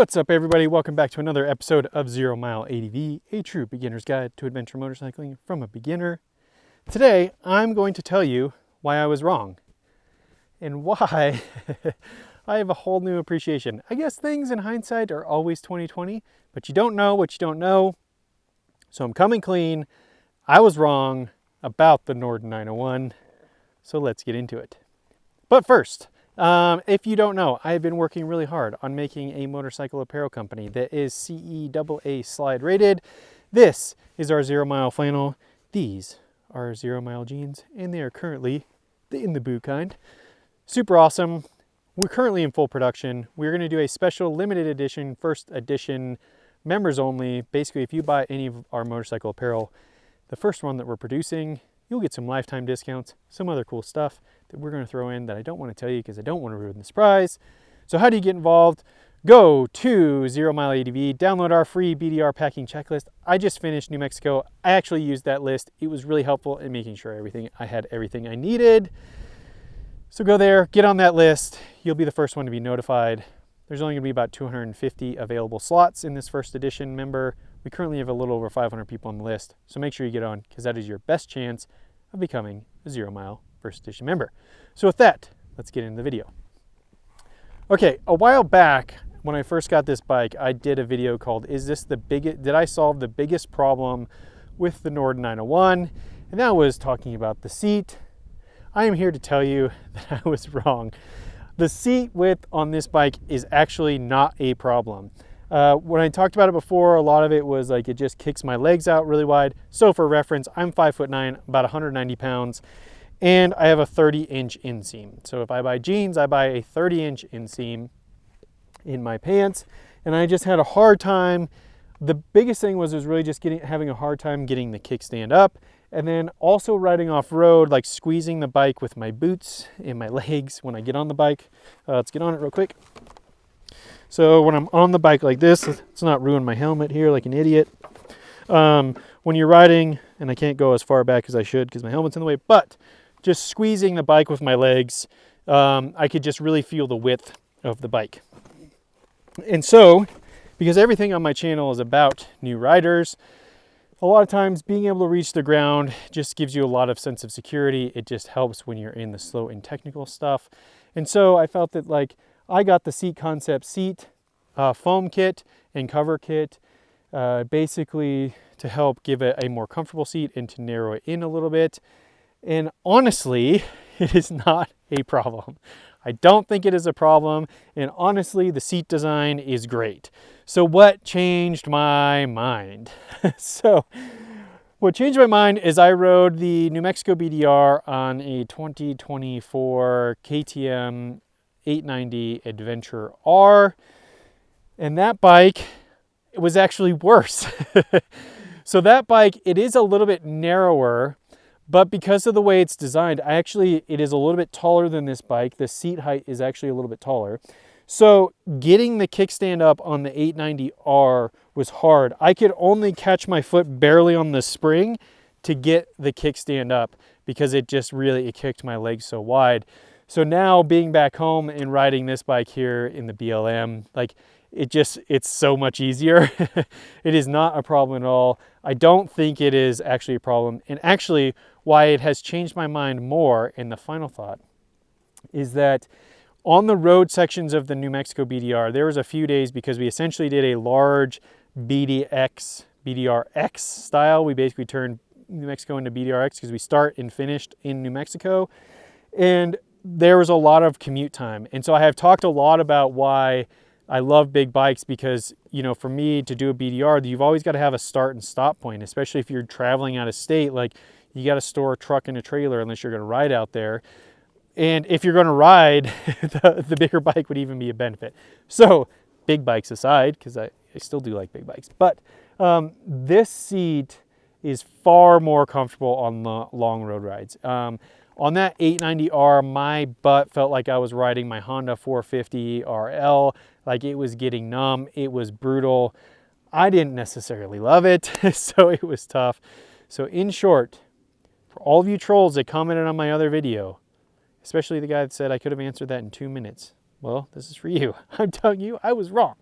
What's up, everybody? Welcome back to another episode of Zero Mile ADV, a true beginner's guide to adventure motorcycling from a beginner. Today, I'm going to tell you why I was wrong and why I have a whole new appreciation. I guess things in hindsight are always 20/20, but you don't know what you don't know. So I'm coming clean. I was wrong about the Norden 901. So let's get into it. But first, if you don't know, I've been working really hard on making a motorcycle apparel company that is CE AA slide rated. This is our 0 Mile flannel. These are 0 Mile jeans, and they are currently the in the boot kind. Super awesome. We're currently in full production. We're going to do a special limited edition, first edition, members only. Basically, if you buy any of our motorcycle apparel, the first one that we're producing, you'll get some lifetime discounts, some other cool stuff that we're going to throw in that I don't want to tell you because I don't want to ruin the surprise. So how do you get involved? Go to 0 Mile ADV, download our free BDR packing checklist. I just finished New Mexico. I actually used that list. It was really helpful in making sure I had everything I needed. So go there, get on that list. You'll be the first one to be notified. There's only going to be about 250 available slots in this first edition member. We currently have a little over 500 people on the list, so make sure you get on because that is your best chance of becoming a 0 Mile first edition member. So with that, let's get into the video. Okay, a while back when I first got this bike, I did a video called did I solve the biggest problem with the Norden 901? And that was talking about the seat. I am here to tell you that I was wrong. The seat width on this bike is actually not a problem. When I talked about it before, a lot of it was like it just kicks my legs out really wide. So for reference, I'm 5'9", about 190 pounds, and I have a 30-inch inseam. So if I buy jeans, I buy a 30-inch inseam in my pants, and I just had a hard time. The biggest thing was really just having a hard time getting the kickstand up, and then also riding off-road, like squeezing the bike with my boots and my legs when I get on the bike. Let's get on it real quick. So when I'm on the bike like this, let's not ruin my helmet here like an idiot. When you're riding, and I can't go as far back as I should because my helmet's in the way, but just squeezing the bike with my legs, I could just really feel the width of the bike. And so, because everything on my channel is about new riders, a lot of times being able to reach the ground just gives you a lot of sense of security. It just helps when you're in the slow and technical stuff. And so I felt that I got the Seat Concept seat foam kit and cover kit basically to help give it a more comfortable seat and to narrow it in a little bit. And honestly, it is not a problem. I don't think it is a problem. And honestly, the seat design is great. So what changed my mind? So what changed my mind is I rode the New Mexico BDR on a 2024 KTM 890 Adventure R, and that bike, it was actually worse. So that bike, it is a little bit narrower, but because of the way it's designed, it is a little bit taller than this bike. The seat height is actually a little bit taller. So getting the kickstand up on the 890R was hard. I could only catch my foot barely on the spring to get the kickstand up because it kicked my legs so wide. So now being back home and riding this bike here in the BLM, it's so much easier. It is not a problem at all. I don't think it is actually a problem. And actually why it has changed my mind more in the final thought is that on the road sections of the New Mexico BDR, there was a few days because we essentially did a large BDRX style. We basically turned New Mexico into BDRX because we start and finished in New Mexico. And there was a lot of commute time. And so I have talked a lot about why I love big bikes because, for me to do a BDR, you've always got to have a start and stop point, especially if you're traveling out of state. You got to store a truck and a trailer unless you're going to ride out there. And if you're going to ride, the bigger bike would even be a benefit. So big bikes aside, because I still do like big bikes, but this seat is far more comfortable on the long road rides. On that 890R, my butt felt like I was riding my Honda 450 RL. It was getting numb. It was brutal. I didn't necessarily love it, so it was tough. So in short, for all of you trolls that commented on my other video, especially the guy that said I could have answered that in 2 minutes, well, this is for you. I'm telling you, I was wrong.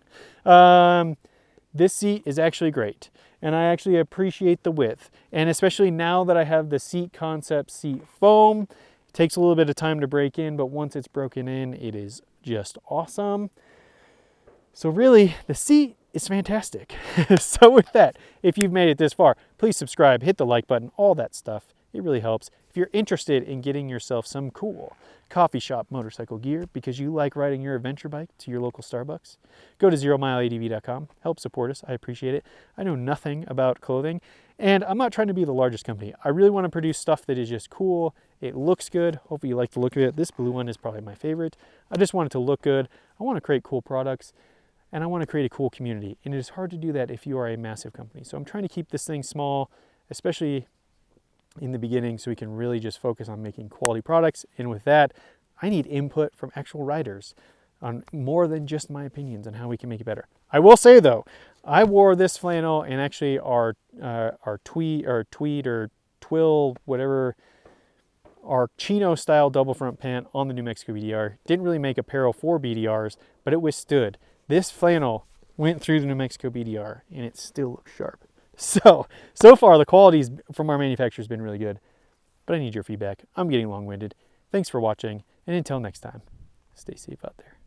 This seat is actually great, and I actually appreciate the width. And especially now that I have the Seat Concept seat foam, it takes a little bit of time to break in, but once it's broken in, it is just awesome. So really, the seat is fantastic. So with that, if you've made it this far, please subscribe, hit the like button, all that stuff. It really helps. If you're interested in getting yourself some cool coffee shop motorcycle gear because you like riding your adventure bike to your local Starbucks, go to zeromileadv.com. Help support us. I appreciate it. I know nothing about clothing, and I'm not trying to be the largest company. I really want to produce stuff that is just cool. It looks good. Hopefully you like the look of it. This blue one is probably my favorite. I just want it to look good. I want to create cool products, and I want to create a cool community. And it is hard to do that if you are a massive company. So I'm trying to keep this thing small, especially in the beginning, so we can really just focus on making quality products. And with that, I need input from actual riders on more than just my opinions on how we can make it better. I will say though, I wore this flannel and actually our tweed or twill, whatever, our chino style double front pant on the New Mexico BDR. Didn't really make apparel for BDRs, but it withstood. This flannel went through the New Mexico BDR and it still looks sharp. So far the quality from our manufacturer has been really good, but I need your feedback. I'm getting long-winded. Thanks for watching, and until next time, stay safe out there.